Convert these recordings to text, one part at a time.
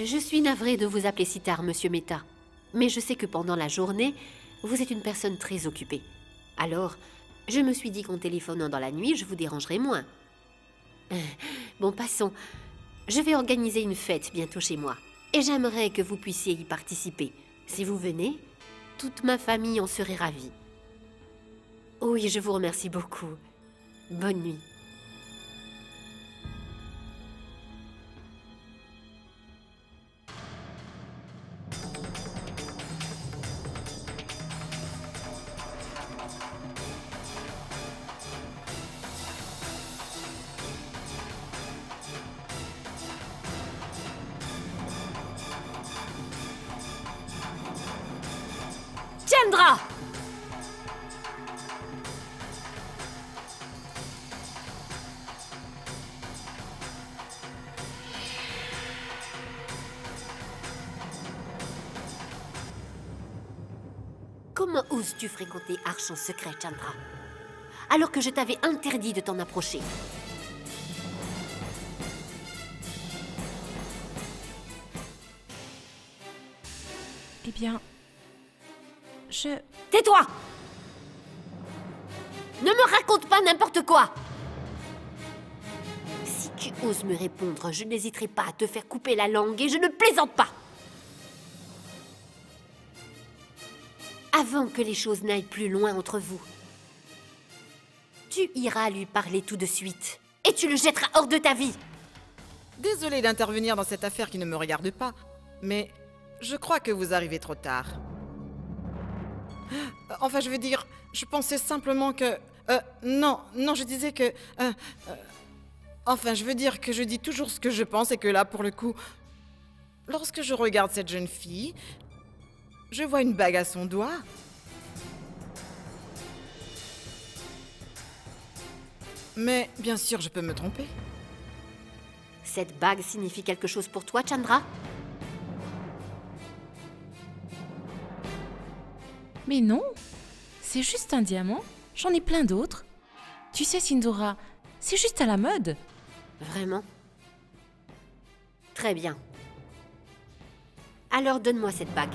Je suis navrée de vous appeler si tard, Monsieur Mehta. Mais je sais que pendant la journée, vous êtes une personne très occupée. Alors, je me suis dit qu'en téléphonant dans la nuit, je vous dérangerai moins. Bon, passons. Je vais organiser une fête bientôt chez moi. Et j'aimerais que vous puissiez y participer. Si vous venez, toute ma famille en serait ravie. Oui, je vous remercie beaucoup. Bonne nuit. Chandra! Comment oses-tu fréquenter Arche en secret, Chandra? Alors que je t'avais interdit de t'en approcher. Eh bien... Tais-toi! Ne me raconte pas n'importe quoi! Si tu oses me répondre, je n'hésiterai pas à te faire couper la langue et je ne plaisante pas! Avant que les choses n'aillent plus loin entre vous, tu iras lui parler tout de suite et tu le jetteras hors de ta vie! Désolée d'intervenir dans cette affaire qui ne me regarde pas, mais je crois que vous arrivez trop tard. Enfin, je veux dire, je pensais simplement que... non, je disais que... enfin, je veux dire que je dis toujours ce que je pense et que là, pour le coup, lorsque je regarde cette jeune fille, je vois une bague à son doigt. Mais bien sûr, je peux me tromper. Cette bague signifie quelque chose pour toi, Chandra? Mais non, c'est juste un diamant. J'en ai plein d'autres. Tu sais, Sindora, c'est juste à la mode. Vraiment? Très bien. Alors donne-moi cette bague.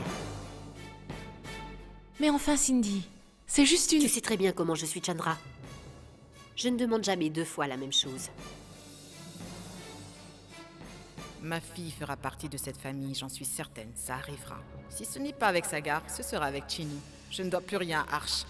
Mais enfin, Cindy, c'est juste une... Tu sais très bien comment je suis, Chandra. Je ne demande jamais deux fois la même chose. Ma fille fera partie de cette famille, j'en suis certaine, ça arrivera. Si ce n'est pas avec Sagar, ce sera avec Chini. Je ne dois plus rien à Arche.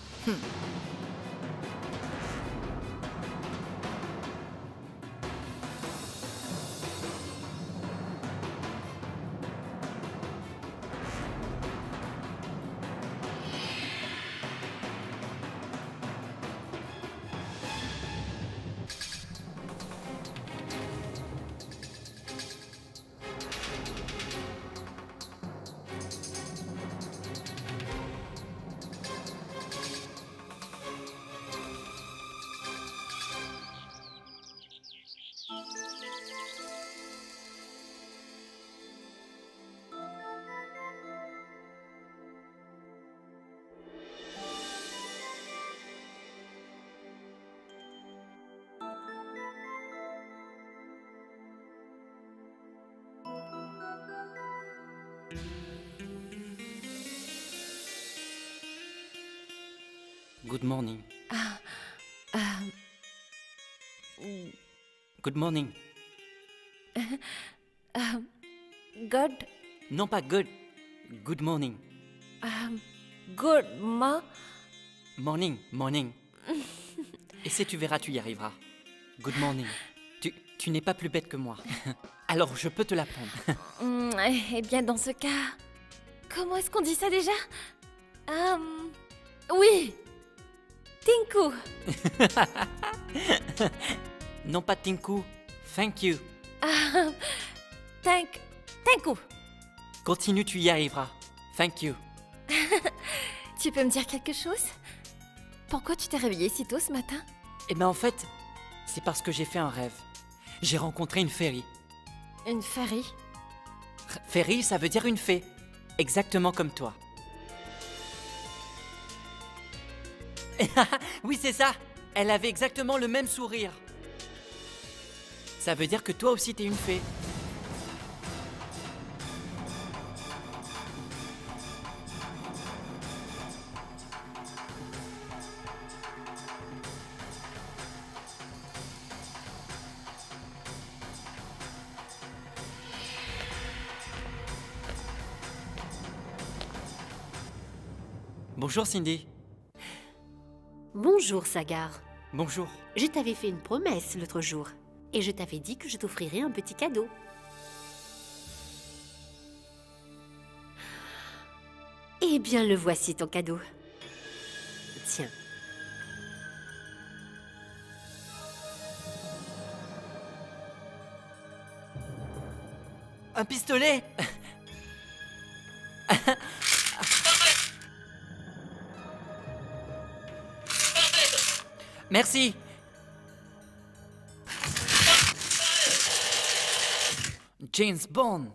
Good morning. Good morning. Good, Non, pas good. Good morning. good, Morning. Et si tu verras, tu y arriveras. Good morning. Tu n'es pas plus bête que moi. Alors, je peux te l'apprendre. Eh bien, dans ce cas, comment est-ce qu'on dit ça déjà? Oui, Tinku. Non, pas Tinku. Thank you. Tinku. Continue, tu y arriveras. Thank you. Tu peux me dire quelque chose? Pourquoi tu t'es réveillée si tôt ce matin? Eh ben, en fait, c'est parce que j'ai fait un rêve. J'ai rencontré une fairy. Une fairy? Fairy, ça veut dire une fée. Exactement comme toi. Oui, c'est ça. Elle avait exactement le même sourire. Ça veut dire que toi aussi, t'es une fée. Bonjour Cindy. Bonjour, Sagar. Bonjour. Je t'avais fait une promesse l'autre jour. Et je t'avais dit que je t'offrirais un petit cadeau. Eh bien, le voici ton cadeau. Tiens. Un pistolet. Merci. James Bond.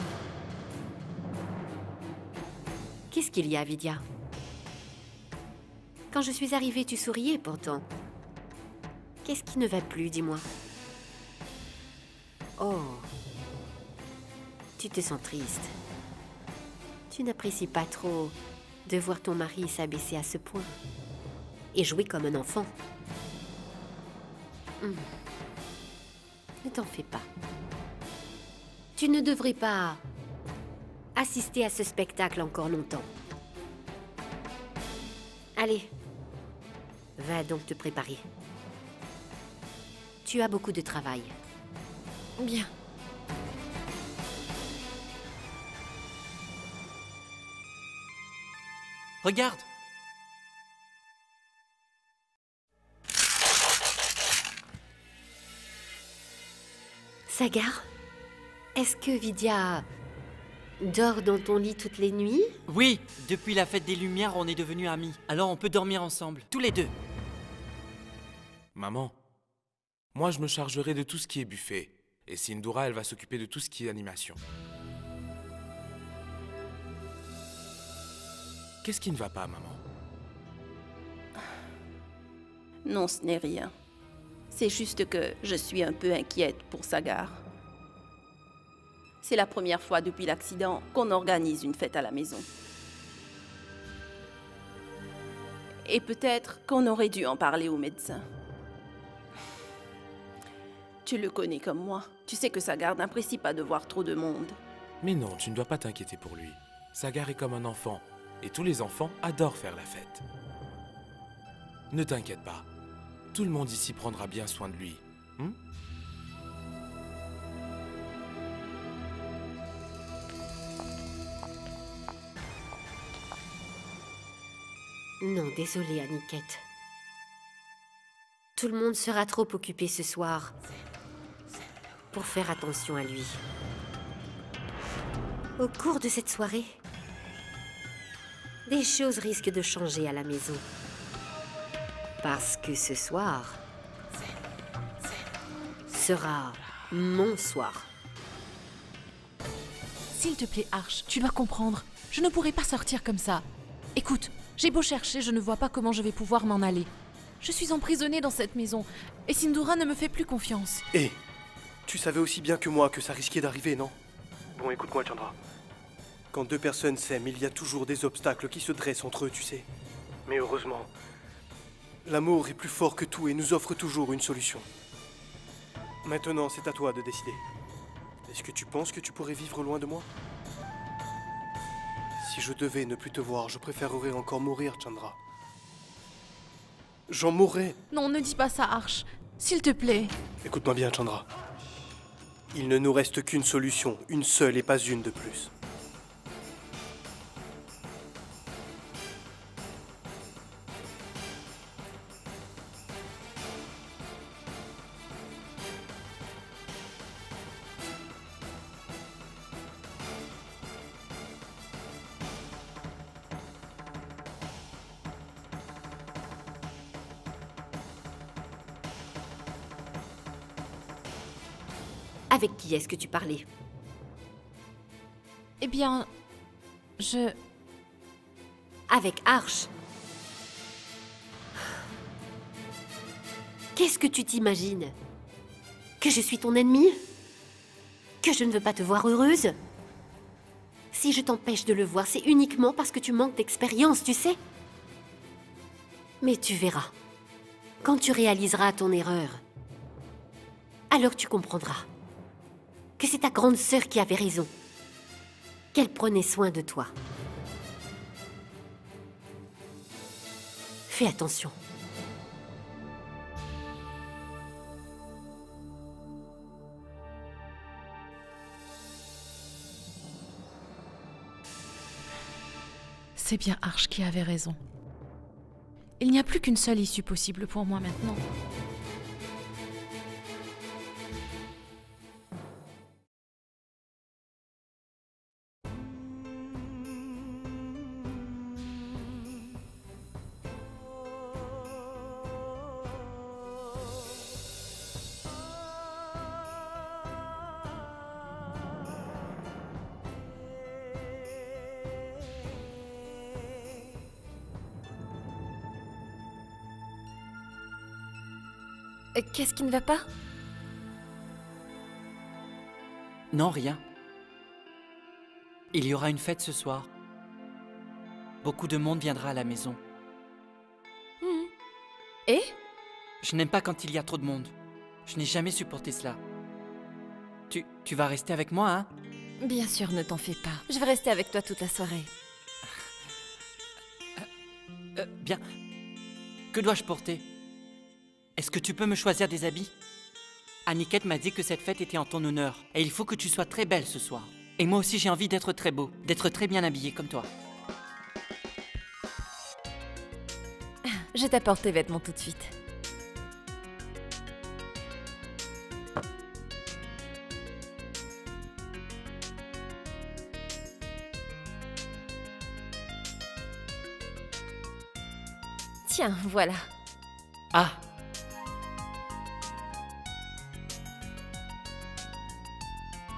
Qu'est-ce qu'il y a, Vidya? Quand je suis arrivée, tu souriais pourtant. Qu'est-ce qui ne va plus, dis-moi? Oh. Tu te sens triste. Tu n'apprécies pas trop de voir ton mari s'abaisser à ce point et jouer comme un enfant. Ne t'en fais pas. Tu ne devrais pas assister à ce spectacle encore longtemps. Allez, va donc te préparer. Tu as beaucoup de travail. Bien. Regarde. Sagar, est-ce que Vidya dort dans ton lit toutes les nuits? Oui, depuis la fête des Lumières, on est devenus amis. Alors on peut dormir ensemble, tous les deux. Maman, moi je me chargerai de tout ce qui est buffet. Et Sindura, elle va s'occuper de tout ce qui est animation. Qu'est-ce qui ne va pas, maman? Non, ce n'est rien. C'est juste que je suis un peu inquiète pour Sagar. C'est la première fois depuis l'accident qu'on organise une fête à la maison. Et peut-être qu'on aurait dû en parler au médecin. Tu le connais comme moi. Tu sais que Sagar n'apprécie pas de voir trop de monde. Mais non, tu ne dois pas t'inquiéter pour lui. Sagar est comme un enfant. Et tous les enfants adorent faire la fête. Ne t'inquiète pas. Tout le monde ici prendra bien soin de lui. Non, désolée, Aniquette. Tout le monde sera trop occupé ce soir pour faire attention à lui. Au cours de cette soirée, des choses risquent de changer à la maison. Parce que ce soir sera mon soir. S'il te plaît, Arch, tu dois comprendre. Je ne pourrai pas sortir comme ça. Écoute, j'ai beau chercher, je ne vois pas comment je vais pouvoir m'en aller. Je suis emprisonnée dans cette maison, et Sindura ne me fait plus confiance. Hé, tu savais aussi bien que moi que ça risquait d'arriver, non? Bon, écoute-moi, Chandra. Quand deux personnes s'aiment, il y a toujours des obstacles qui se dressent entre eux, tu sais. Mais heureusement, l'amour est plus fort que tout et nous offre toujours une solution. Maintenant, c'est à toi de décider. Est-ce que tu penses que tu pourrais vivre loin de moi? Si je devais ne plus te voir, je préférerais encore mourir, Chandra. J'en mourrais. Non, ne dis pas ça, Arch. S'il te plaît. Écoute-moi bien, Chandra. Il ne nous reste qu'une solution, une seule et pas une de plus. Avec qui est-ce que tu parlais? Eh bien, je... Avec Arch. Qu'est-ce que tu t'imagines? Que je suis ton ennemi? Que je ne veux pas te voir heureuse? Si je t'empêche de le voir, c'est uniquement parce que tu manques d'expérience, tu sais? Mais tu verras. Quand tu réaliseras ton erreur, alors tu comprendras que c'est ta grande sœur qui avait raison, qu'elle prenait soin de toi. Fais attention. C'est bien Arch qui avait raison. Il n'y a plus qu'une seule issue possible pour moi maintenant. Qu'est-ce qui ne va pas? Non, rien. Il y aura une fête ce soir. Beaucoup de monde viendra à la maison. Et? Je n'aime pas quand il y a trop de monde. Je n'ai jamais supporté cela. Tu vas rester avec moi, hein? Bien sûr, ne t'en fais pas. Je vais rester avec toi toute la soirée. Bien. Que dois-je porter? Est-ce que tu peux me choisir des habits? Aniket m'a dit que cette fête était en ton honneur. Et il faut que tu sois très belle ce soir. Et moi aussi j'ai envie d'être très beau, d'être très bien habillé comme toi. Je t'apporte tes vêtements tout de suite. Tiens, voilà. Ah!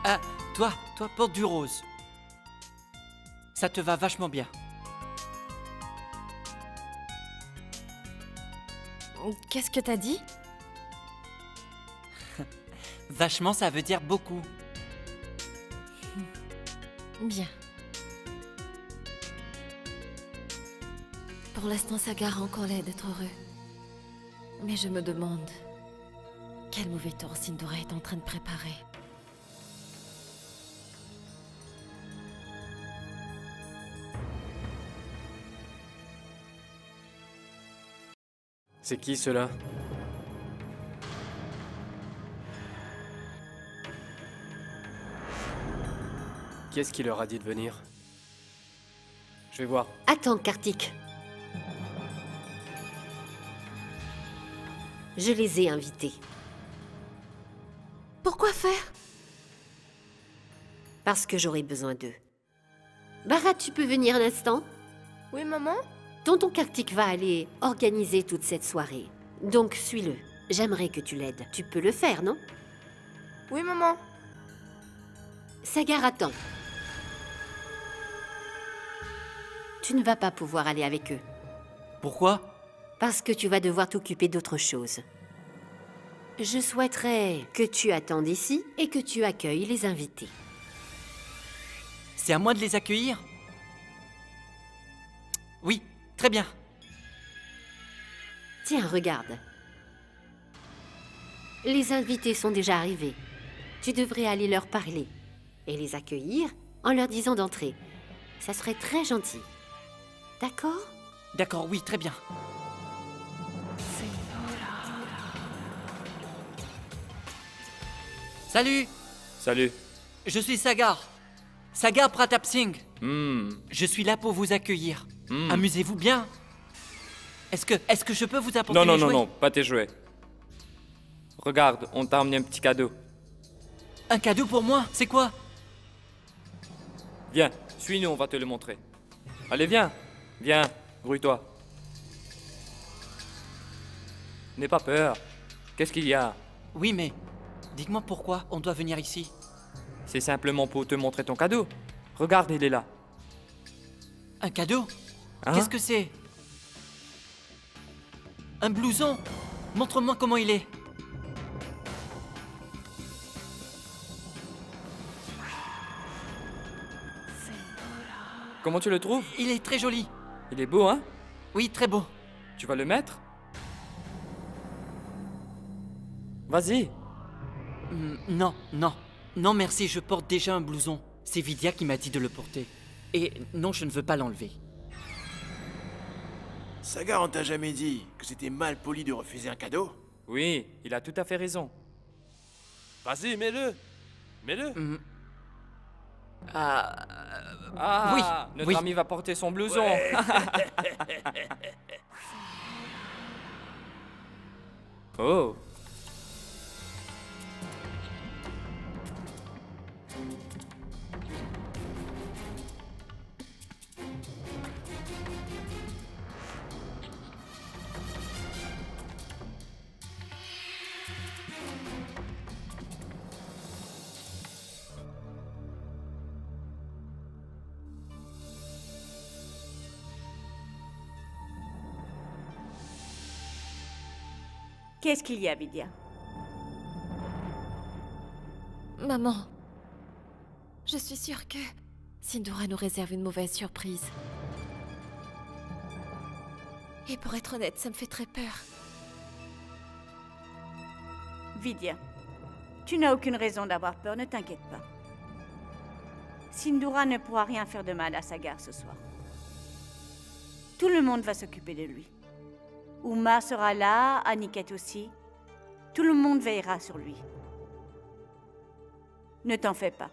Ah, toi, porte du rose. Ça te va vachement bien. Qu'est-ce que t'as dit? Vachement, ça veut dire beaucoup. Bien. Pour l'instant, Sagar a encore l'air d'être heureux. Mais je me demande... quel mauvais tour Sindura est en train de préparer. C'est qui ceux-là? Qui est-ce qui leur a dit de venir? Je vais voir. Attends, Kartik. Je les ai invités. Pourquoi faire? Parce que j'aurai besoin d'eux. Bharat, tu peux venir un instant? Oui, maman? Tonton Kartik va aller organiser toute cette soirée. Donc, suis-le. J'aimerais que tu l'aides. Tu peux le faire, non? Oui, maman. Sagar, attends. Tu ne vas pas pouvoir aller avec eux. Pourquoi? Parce que tu vas devoir t'occuper d'autre chose. Je souhaiterais que tu attendes ici et que tu accueilles les invités. C'est à moi de les accueillir? Oui, très bien. Tiens, regarde. Les invités sont déjà arrivés. Tu devrais aller leur parler et les accueillir en leur disant d'entrer. Ça serait très gentil. D'accord? D'accord, oui, très bien. Salut! Salut. Je suis Sagar. Sagar Pratap Singh. Je suis là pour vous accueillir. Amusez-vous bien. Est-ce que je peux vous apporter Non, les jouets? non, pas tes jouets. Regarde, on t'a emmené un petit cadeau. Un cadeau pour moi? C'est quoi? Viens, suis-nous, on va te le montrer. Allez, viens. Viens, grouille-toi. N'aie pas peur. Qu'est-ce qu'il y a? Oui, mais dites-moi pourquoi on doit venir ici. C'est simplement pour te montrer ton cadeau. Regarde, il est là. Un cadeau? Hein? Qu'est-ce que c'est? Un blouson? Montre-moi comment il est. Comment tu le trouves? Il est très joli. Il est beau, hein? Oui, très beau. Tu vas le mettre? Vas-y. Non, non. Non, merci, je porte déjà un blouson. C'est Vidya qui m'a dit de le porter. Et non, je ne veux pas l'enlever. Sagar, on t'a jamais dit que c'était mal poli de refuser un cadeau? Oui, il a tout à fait raison. Vas-y, mets-le. Mets-le. Ah, Oui, notre oui. ami va porter son blouson. Ouais. Oh. Qu'est-ce qu'il y a, Vidya? Maman, je suis sûre que Sindoura nous réserve une mauvaise surprise. Et pour être honnête, ça me fait très peur. Vidya, tu n'as aucune raison d'avoir peur, ne t'inquiète pas. Sindoura ne pourra rien faire de mal à Sagar ce soir. Tout le monde va s'occuper de lui. Uma sera là, Aniket aussi. Tout le monde veillera sur lui. Ne t'en fais pas.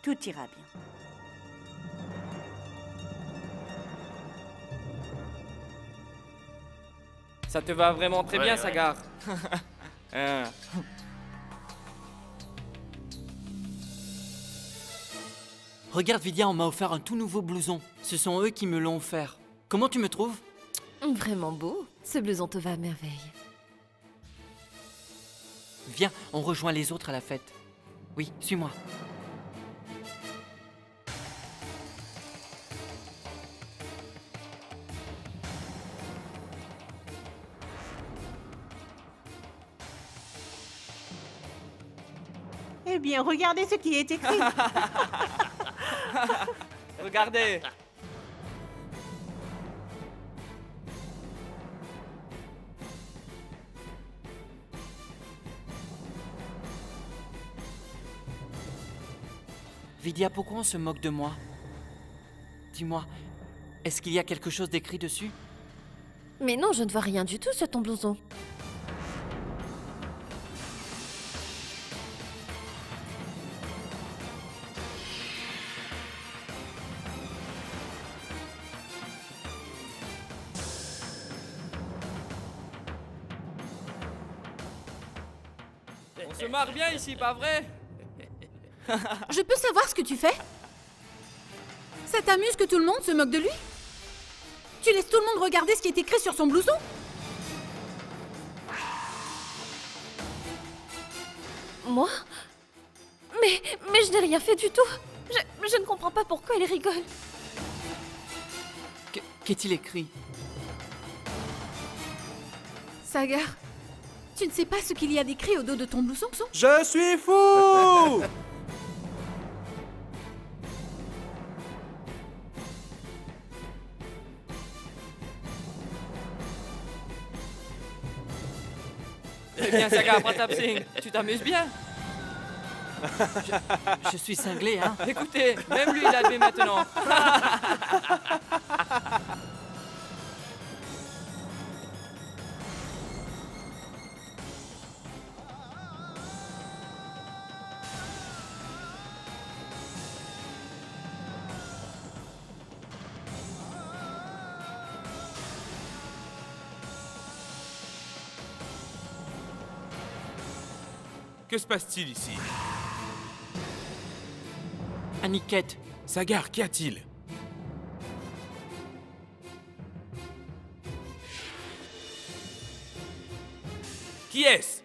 Tout ira bien. Ça te va vraiment très bien, Ouais. Sagar. Hein. Regarde, Vidya, on m'a offert un tout nouveau blouson. Ce sont eux qui me l'ont offert. Comment tu me trouves? Vraiment beau. Ce blouson te va à merveille. Viens, on rejoint les autres à la fête. Oui, suis-moi. Eh bien, regardez ce qui est écrit. Regardez. Vidya, pourquoi on se moque de moi? Dis-moi, est-ce qu'il y a quelque chose d'écrit dessus? Mais non, je ne vois rien du tout sur ton blouson. On se marre bien ici, pas vrai? Je peux savoir ce que tu fais? Ça t'amuse que tout le monde se moque de lui? Tu laisses tout le monde regarder ce qui est écrit sur son blouson? Moi? Mais je n'ai rien fait du tout. Je ne comprends pas pourquoi elle rigole. Qu'est-il écrit? Sagar, tu ne sais pas ce qu'il y a d'écrit au dos de ton blouson? Je suis fou! Eh bien, Sagar Pratap Singh, tu t'amuses bien? Je suis cinglé, hein? Écoutez, même lui, il admet maintenant. Que se passe-t-il ici? Aniket, Sagar, qu'y a-t-il? Qui est-ce?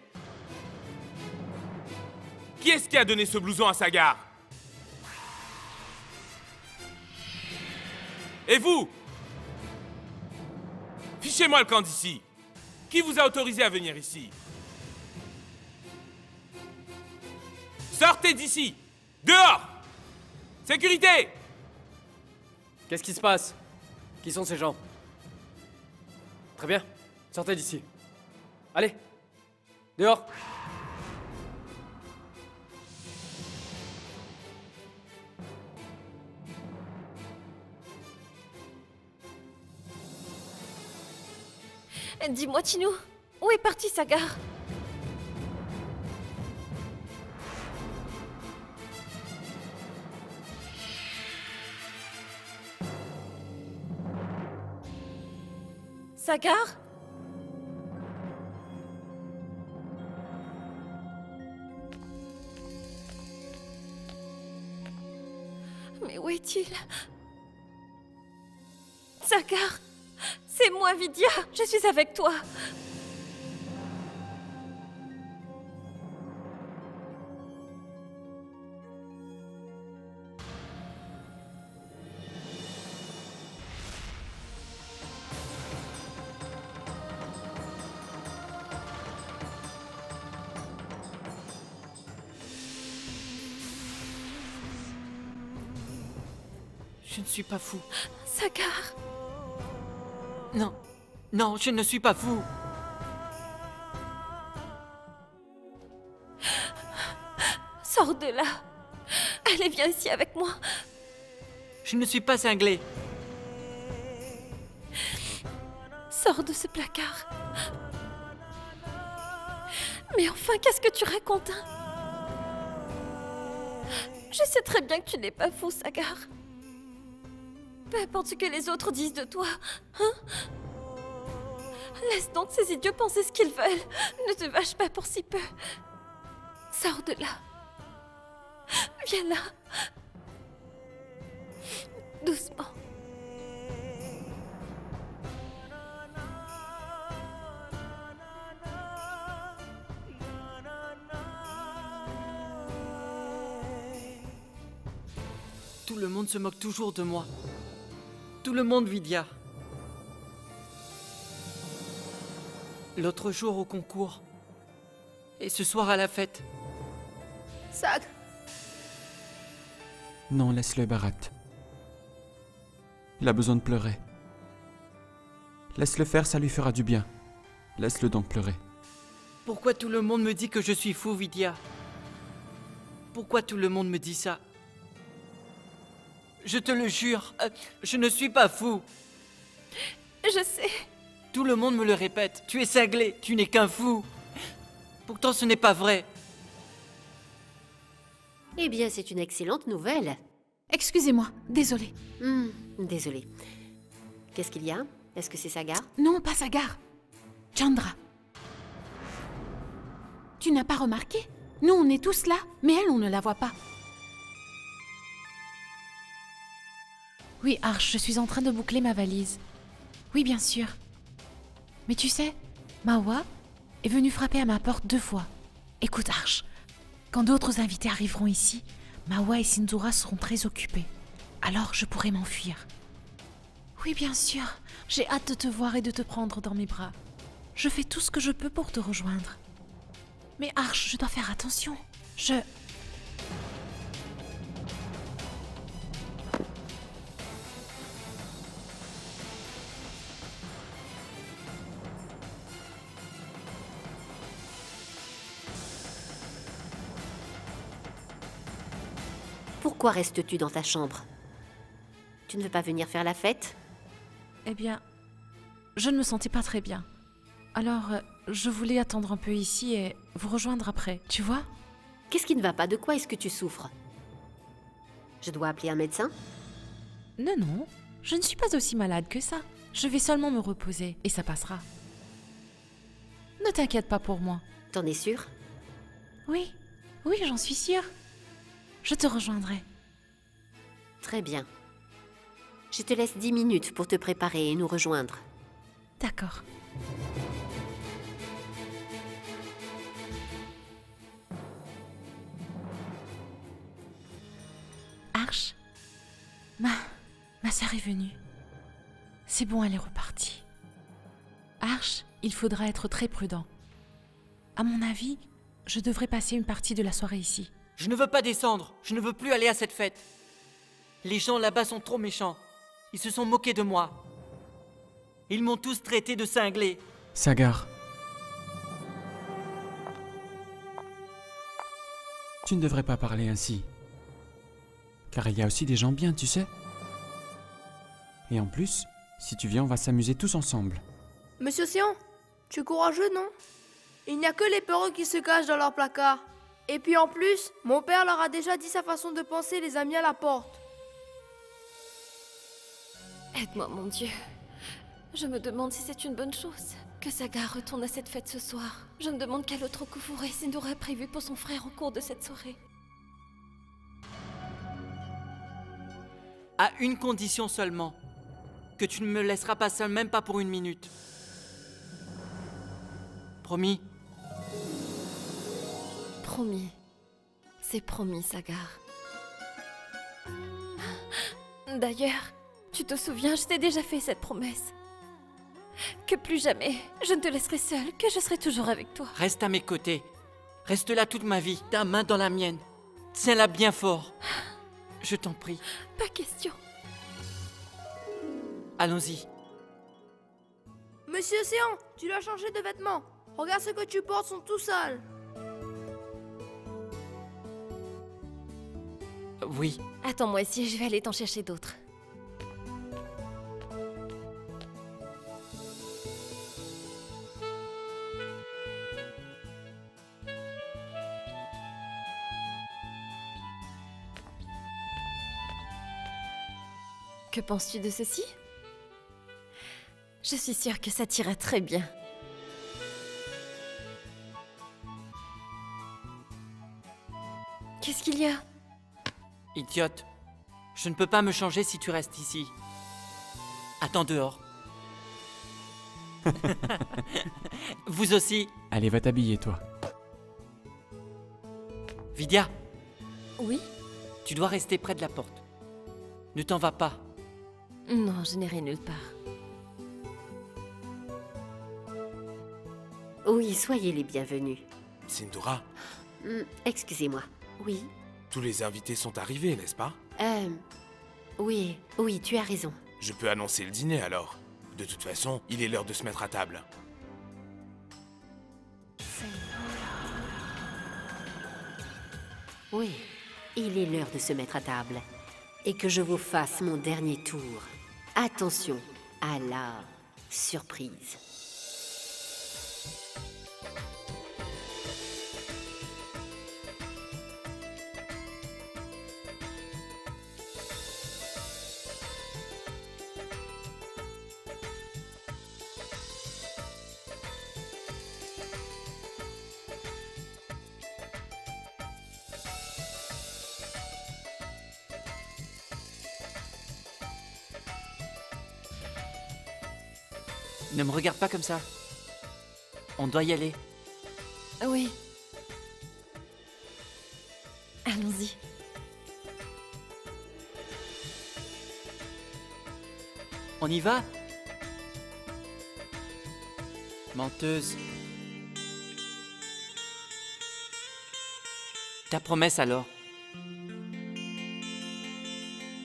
Qui est-ce qui a donné ce blouson à Sagar? Et vous? Fichez-moi le camp d'ici. Qui vous a autorisé à venir ici? Sortez d'ici! Dehors! Sécurité! Qu'est-ce qui se passe? Qui sont ces gens? Très bien, sortez d'ici. Allez, dehors! Dis-moi, Chinou, où est parti Sagar? Sagar? Mais où est-il? Sagar, c'est moi, Vidya. Je suis avec toi. Je ne suis pas fou. Sagar. Non, non, je ne suis pas fou. Sors de là. Allez, viens ici avec moi. Je ne suis pas cinglé. Sors de ce placard. Mais enfin, qu'est-ce que tu racontes, hein? Je sais très bien que tu n'es pas fou, Sagar. Peu importe ce que les autres disent de toi, hein? Laisse donc ces idiots penser ce qu'ils veulent. Ne te vache pas pour si peu. Sors de là. Viens là. Doucement. Tout le monde se moque toujours de moi. Tout le monde, Vidya. L'autre jour au concours. Et ce soir à la fête. Sag, Non, laisse-le, Bharat. Il a besoin de pleurer. Laisse-le faire, ça lui fera du bien. Laisse-le donc pleurer. Pourquoi tout le monde me dit que je suis fou, Vidya? Pourquoi tout le monde me dit ça? Je te le jure, je ne suis pas fou. Je sais. Tout le monde me le répète. Tu es cinglé, tu n'es qu'un fou. Pourtant, ce n'est pas vrai. Eh bien, c'est une excellente nouvelle. Excusez-moi, désolée. Désolée. Qu'est-ce qu'il y a? Est-ce que c'est Sagar? Non, pas Sagar. Chandra. Tu n'as pas remarqué? Nous, on est tous là, mais elle, on ne la voit pas. Oui, Arch, je suis en train de boucler ma valise. Oui, bien sûr. Mais tu sais, Mawa est venue frapper à ma porte 2 fois. Écoute, Arch, quand d'autres invités arriveront ici, Mawa et Sindhura seront très occupés. Alors, je pourrai m'enfuir. Oui, bien sûr. J'ai hâte de te voir et de te prendre dans mes bras. Je fais tout ce que je peux pour te rejoindre. Mais Arch, je dois faire attention. Pourquoi restes-tu dans ta chambre? Tu ne veux pas venir faire la fête? Eh bien, je ne me sentais pas très bien. Alors, je voulais attendre un peu ici et vous rejoindre après, tu vois? Qu'est-ce qui ne va pas? De quoi est-ce que tu souffres? Je dois appeler un médecin? Non, non, je ne suis pas aussi malade que ça. Je vais seulement me reposer et ça passera. Ne t'inquiète pas pour moi. T'en es sûre? Oui, oui, j'en suis sûre. Je te rejoindrai. Très bien. Je te laisse 10 minutes pour te préparer et nous rejoindre. D'accord. Arch, ma sœur est venue. C'est bon, elle est repartie. Arch, il faudra être très prudent. À mon avis, je devrais passer une partie de la soirée ici. Je ne veux pas descendre. Je ne veux plus aller à cette fête. Les gens là-bas sont trop méchants. Ils se sont moqués de moi. Ils m'ont tous traité de cinglé. Sagar. Tu ne devrais pas parler ainsi. Car il y a aussi des gens bien, tu sais. Et en plus, si tu viens, on va s'amuser tous ensemble. Monsieur Sion, Tu es courageux, non? Il n'y a que les peureux qui se cachent dans leur placard. Et puis en plus, mon père leur a déjà dit sa façon de penser et les a mis à la porte. Aide-moi, mon Dieu. Je me demande si c'est une bonne chose. Que Sagar retourne à cette fête ce soir. Je me demande quel autre coup fourré Sindoura a prévu pour son frère au cours de cette soirée. À une condition seulement. Que tu ne me laisseras pas seul, même pas pour une minute. Promis? Promis. C'est promis, Sagar. D'ailleurs, tu te souviens, je t'ai déjà fait cette promesse. Que plus jamais, je ne te laisserai seule, que je serai toujours avec toi. Reste à mes côtés. Reste là toute ma vie, ta main dans la mienne. Tiens-la bien fort. Je t'en prie. Pas question. Allons-y. Monsieur Océan, tu dois changer de vêtements. Regarde ce que tu portes, sont tout sales. Oui. Attends-moi ici, je vais aller t'en chercher d'autres. Que penses-tu de ceci? Je suis sûre que ça t'ira très bien. Qu'est-ce qu'il y a? Idiote. Je ne peux pas me changer si tu restes ici. Attends dehors. Vous aussi. Allez, va t'habiller, toi. Vidya. Oui? Tu dois rester près de la porte. Ne t'en vas pas. Non, je n'irai nulle part. Oui, soyez les bienvenus. Sindoura, Excusez-moi. Oui? tous les invités sont arrivés, n'est-ce pas? Oui, tu as raison. Je peux annoncer le dîner alors. De toute façon, il est l'heure de se mettre à table. Oui, il est l'heure de se mettre à table. Et que je vous fasse mon dernier tour. Attention à la surprise. Ne me regarde pas comme ça. On doit y aller. Oui. Allons-y. On y va? Menteuse. Ta promesse alors?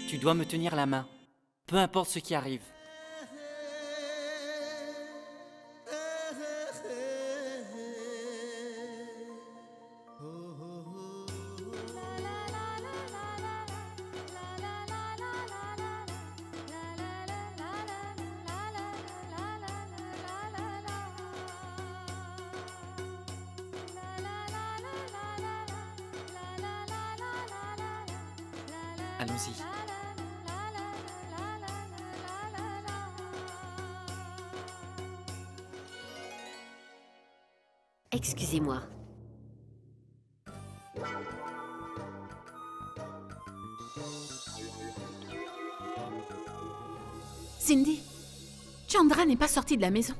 Tu dois me tenir la main, peu importe ce qui arrive. Allons-y. Excusez-moi. Cindy, Chandra n'est pas sortie de la maison.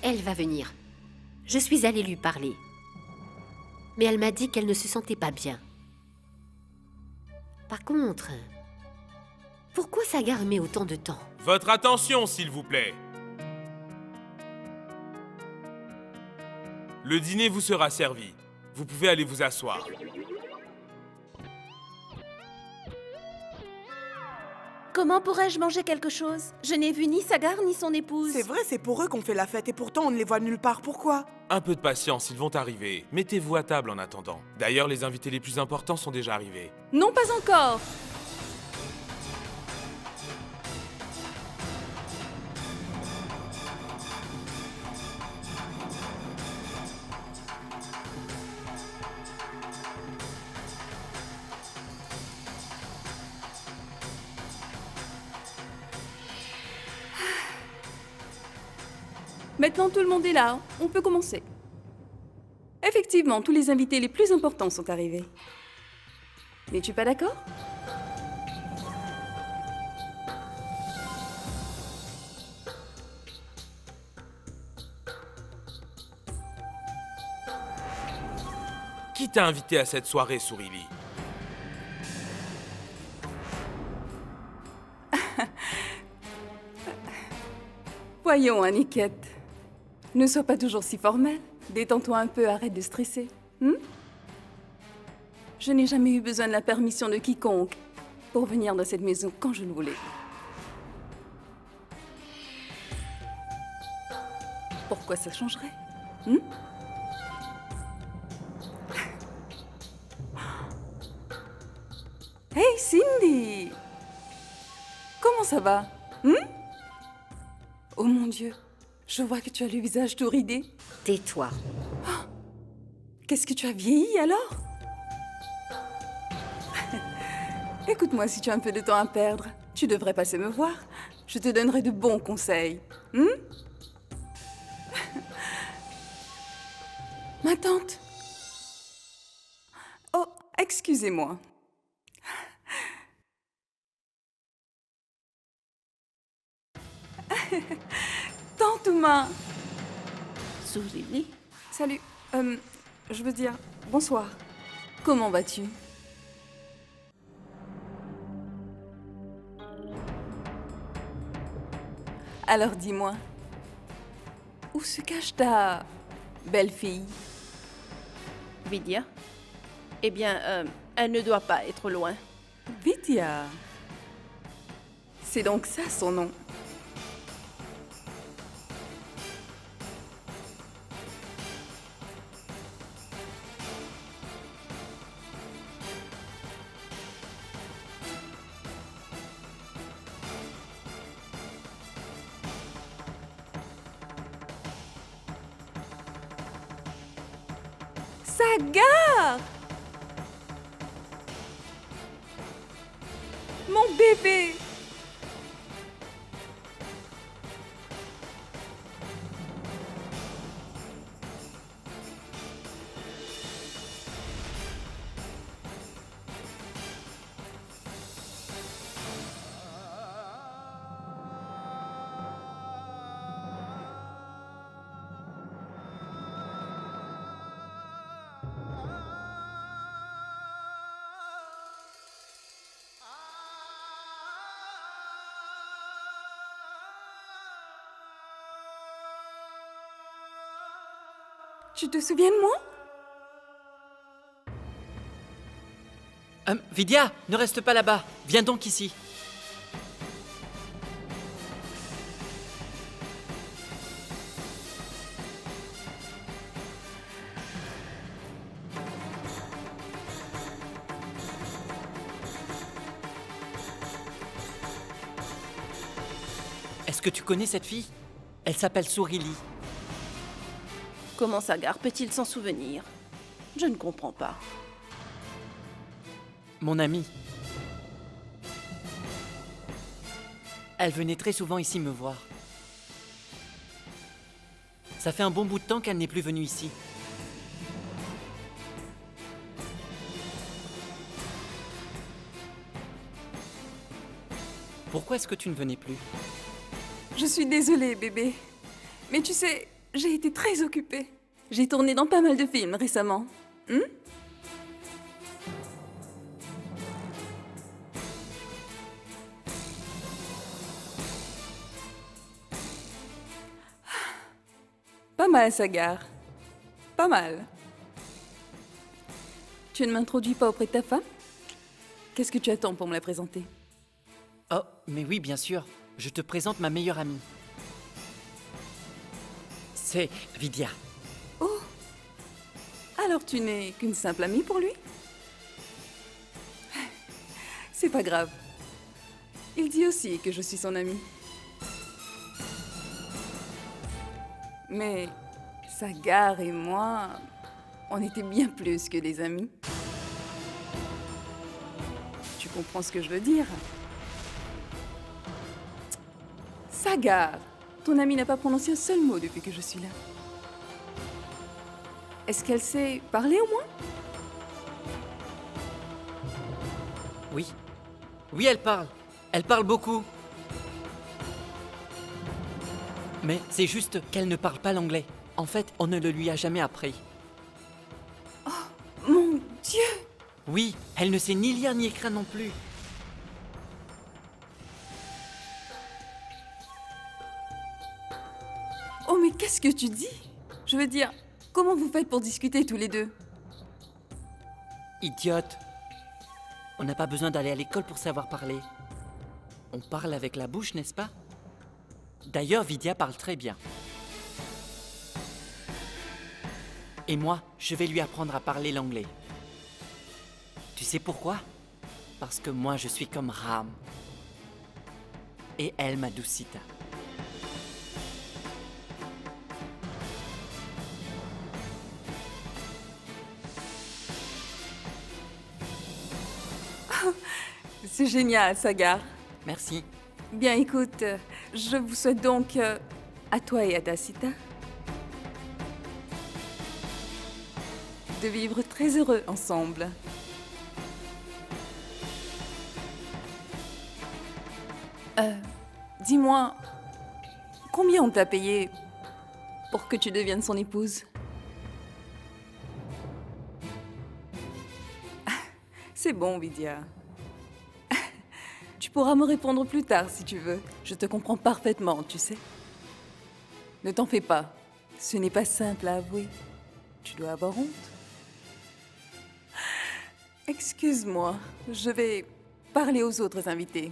Elle va venir. Je suis allée lui parler. Mais elle m'a dit qu'elle ne se sentait pas bien. Par contre, pourquoi Sagar met autant de temps? Votre attention, s'il vous plaît. Le dîner vous sera servi. Vous pouvez aller vous asseoir. Comment pourrais-je manger quelque chose? Je n'ai vu ni Sagar ni son épouse. C'est vrai, c'est pour eux qu'on fait la fête et pourtant on ne les voit nulle part. Pourquoi? Un peu de patience, ils vont arriver. Mettez-vous à table en attendant. D'ailleurs, les invités les plus importants sont déjà arrivés. Non, pas encore. Maintenant, tout le monde est là. On peut commencer. Effectivement, tous les invités les plus importants sont arrivés. N'es-tu pas d'accord? Qui t'a invité à cette soirée, Sourili? Voyons, Aniket. Ne sois pas toujours si formelle. Détends-toi un peu, arrête de stresser. Je n'ai jamais eu besoin de la permission de quiconque pour venir dans cette maison quand je le voulais. Pourquoi ça changerait? Hey Cindy! Comment ça va? Oh mon Dieu, je vois que tu as le visage tout ridé. Tais-toi. Oh, qu'est-ce que tu as vieilli alors? Écoute-moi, si tu as un peu de temps à perdre, tu devrais passer me voir. Je te donnerai de bons conseils. Ma tante. Oh, excusez-moi. Tante Uma. Sourili. Salut. Je veux dire, bonsoir. Comment vas-tu? Alors dis-moi, où se cache ta belle-fille? Vidya? Eh bien, elle ne doit pas être loin. Vidya? C'est donc ça son nom? Sagar! Mon bébé! Tu te souviens de moi? Vidya, ne reste pas là-bas. Viens donc ici. Est-ce que tu connais cette fille? Elle s'appelle Sourili. Comment Sagar peut-il s'en souvenir? Je ne comprends pas. Mon amie. Elle venait très souvent ici me voir. Ça fait un bon bout de temps qu'elle n'est plus venue ici. Pourquoi est-ce que tu ne venais plus? Je suis désolée, bébé. Mais tu sais, j'ai été très occupée. J'ai tourné dans pas mal de films récemment. Pas mal, Sagar. Pas mal. Tu ne m'introduis pas auprès de ta femme? Qu'est-ce que tu attends pour me la présenter? Oh, mais oui, bien sûr. Je te présente ma meilleure amie. C'est Vidya. Oh! Alors tu n'es qu'une simple amie pour lui? C'est pas grave. Il dit aussi que je suis son amie. Mais Sagar et moi, on était bien plus que des amis. Tu comprends ce que je veux dire? Sagar, Ton amie n'a pas prononcé un seul mot depuis que je suis là. Est-ce qu'elle sait parler au moins? Oui. Oui, elle parle. Elle parle beaucoup. Mais c'est juste qu'elle ne parle pas l'anglais. En fait, on ne le lui a jamais appris. Mon Dieu! Oui, elle ne sait ni lire ni écrire non plus. Oh, mais qu'est-ce que tu dis? Je veux dire, comment vous faites pour discuter tous les deux? Idiote. On n'a pas besoin d'aller à l'école pour savoir parler. On parle avec la bouche, n'est-ce pas? D'ailleurs, Vidya parle très bien. Et moi, je vais lui apprendre à parler l'anglais. Tu sais pourquoi? Parce que moi, je suis comme Ram. Et elle, Madhusita. C'est génial, Sagar. Merci. Bien, écoute, je vous souhaite donc, à toi et à Tacita, de vivre très heureux ensemble. Dis-moi, combien on t'a payé pour que tu deviennes son épouse? C'est bon, Vidya. Tu pourras me répondre plus tard si tu veux. Je te comprends parfaitement, tu sais. Ne t'en fais pas. Ce n'est pas simple à avouer. Tu dois avoir honte. Excuse-moi, je vais parler aux autres invités.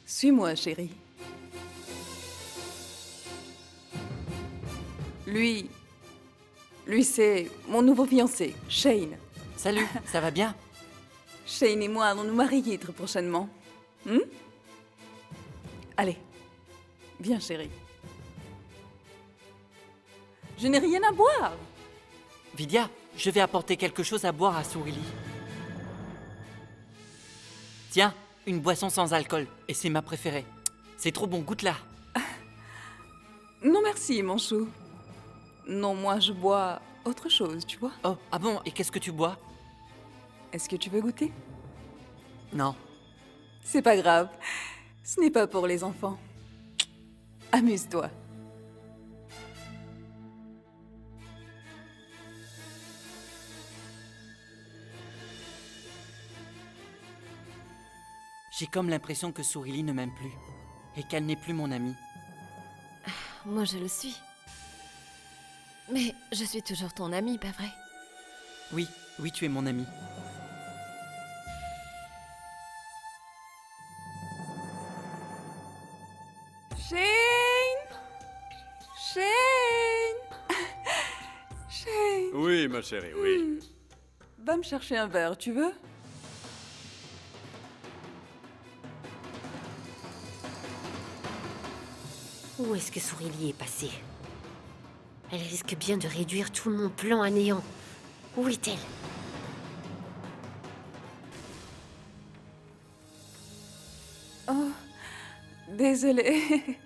Suis-moi, chérie. Lui, c'est mon nouveau fiancé, Shane. Salut, ça va bien? Shane et moi allons nous marier très prochainement. Allez, viens, chérie. Je n'ai rien à boire. Vidya, je vais apporter quelque chose à boire à Sourili. Tiens, une boisson sans alcool, et c'est ma préférée. C'est trop bon, goûte-la. Non merci, mon chou. Non, moi je bois autre chose, tu vois. Oh, ah bon, et qu'est-ce que tu bois? Est-ce que tu veux goûter? Non. C'est pas grave. Ce n'est pas pour les enfants. Amuse-toi. J'ai comme l'impression que Sourili ne m'aime plus. Et qu'elle n'est plus mon amie. Moi, je le suis. Mais je suis toujours ton amie, pas vrai? Oui, oui, tu es mon amie. Shane! Shane! Shane! Oui, ma chérie, oui. Va me chercher un verre, tu veux? Où est-ce que Sourili est passée? Elle risque bien de réduire tout mon plan à néant. Où est-elle? Oh, désolée.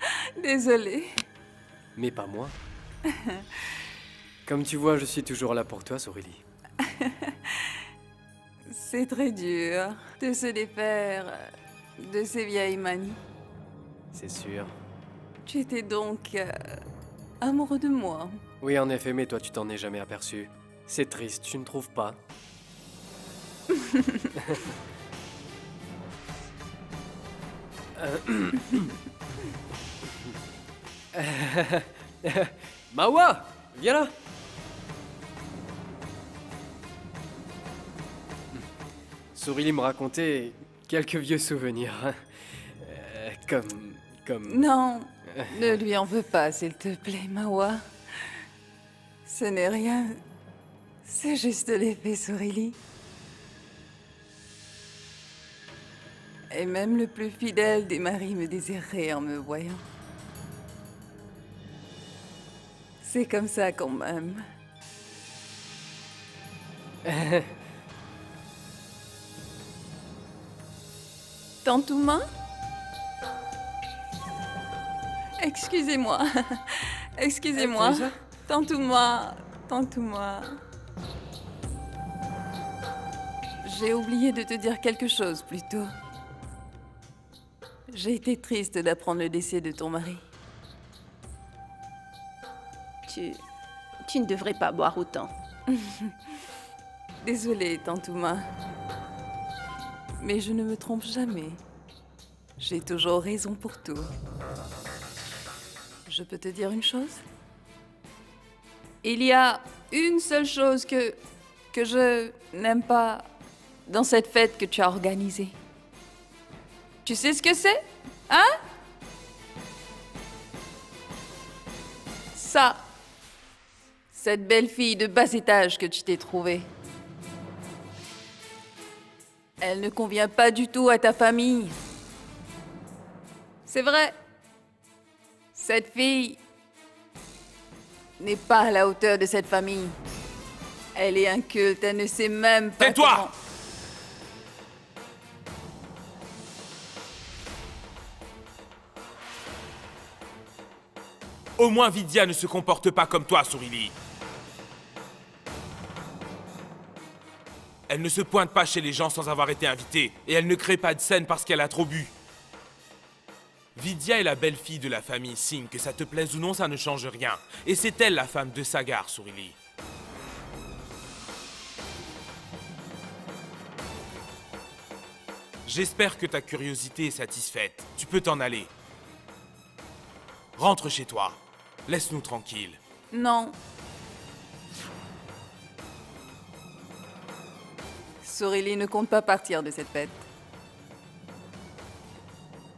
Désolée. Mais pas moi. Comme tu vois, je suis toujours là pour toi, Sourili. C'est très dur de se défaire de ces vieilles manies. C'est sûr. Tu étais donc amoureux de moi. Oui, en effet, mais toi, tu t'en es jamais aperçu. C'est triste, tu ne trouves pas? Mawa, viens là. Sourili me racontait quelques vieux souvenirs. Comme... Non, ne lui en veux pas, s'il te plaît, Mawa. Ce n'est rien. C'est juste l'effet Sourili. Et même le plus fidèle des maris me désirerait en me voyant. C'est comme ça qu'on m'aime. Tantoumain? Excusez-moi. Excusez-moi. Tente-moi. Tente-moi. J'ai oublié de te dire quelque chose plus tôt. J'ai été triste d'apprendre le décès de ton mari. Tu ne devrais pas boire autant. Désolée, Tantouma. Mais je ne me trompe jamais. J'ai toujours raison pour tout. Je peux te dire une chose? Il y a une seule chose que je n'aime pas dans cette fête que tu as organisée. Tu sais ce que c'est? Hein? Ça. Cette belle fille de bas étage que tu t'es trouvée. Elle ne convient pas du tout à ta famille. C'est vrai. Cette fille n'est pas à la hauteur de cette famille. Elle est inculte, elle ne sait même pas. Tais-toi! Au moins Vidya ne se comporte pas comme toi, Sourili. Elle ne se pointe pas chez les gens sans avoir été invitée. Et elle ne crée pas de scène parce qu'elle a trop bu. Vidya est la belle-fille de la famille Singh, que ça te plaise ou non, ça ne change rien. Et c'est elle la femme de Sagar, Sourili. J'espère que ta curiosité est satisfaite. Tu peux t'en aller. Rentre chez toi. Laisse-nous tranquilles. Non. Sourili ne compte pas partir de cette fête.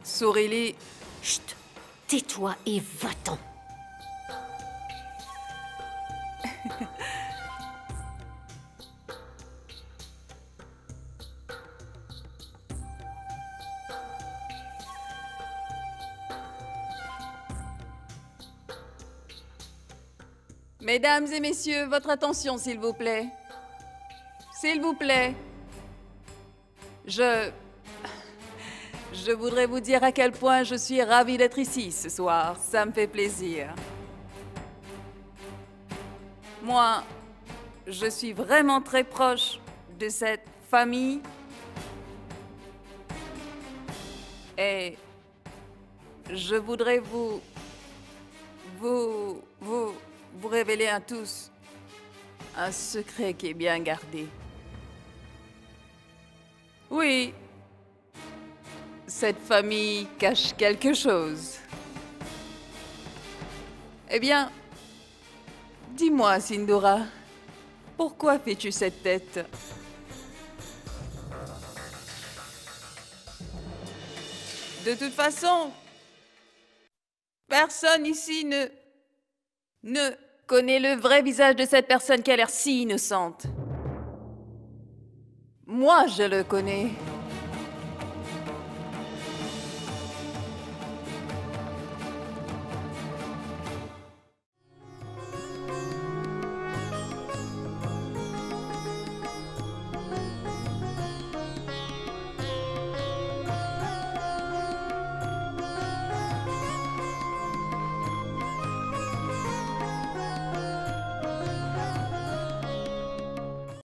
Sourili... Chut! Tais-toi et va-t'en! Mesdames et messieurs, votre attention, s'il vous plaît. S'il vous plaît. Je voudrais vous dire à quel point je suis ravie d'être ici ce soir. Ça me fait plaisir. Moi, je suis vraiment très proche de cette famille. Et je voudrais vous révéler à tous un secret qui est bien gardé. Oui, cette famille cache quelque chose. Eh bien, dis-moi, Sindhura, pourquoi fais-tu cette tête? De toute façon, personne ici ne connaît le vrai visage de cette personne qui a l'air si innocente. Moi, je le connais.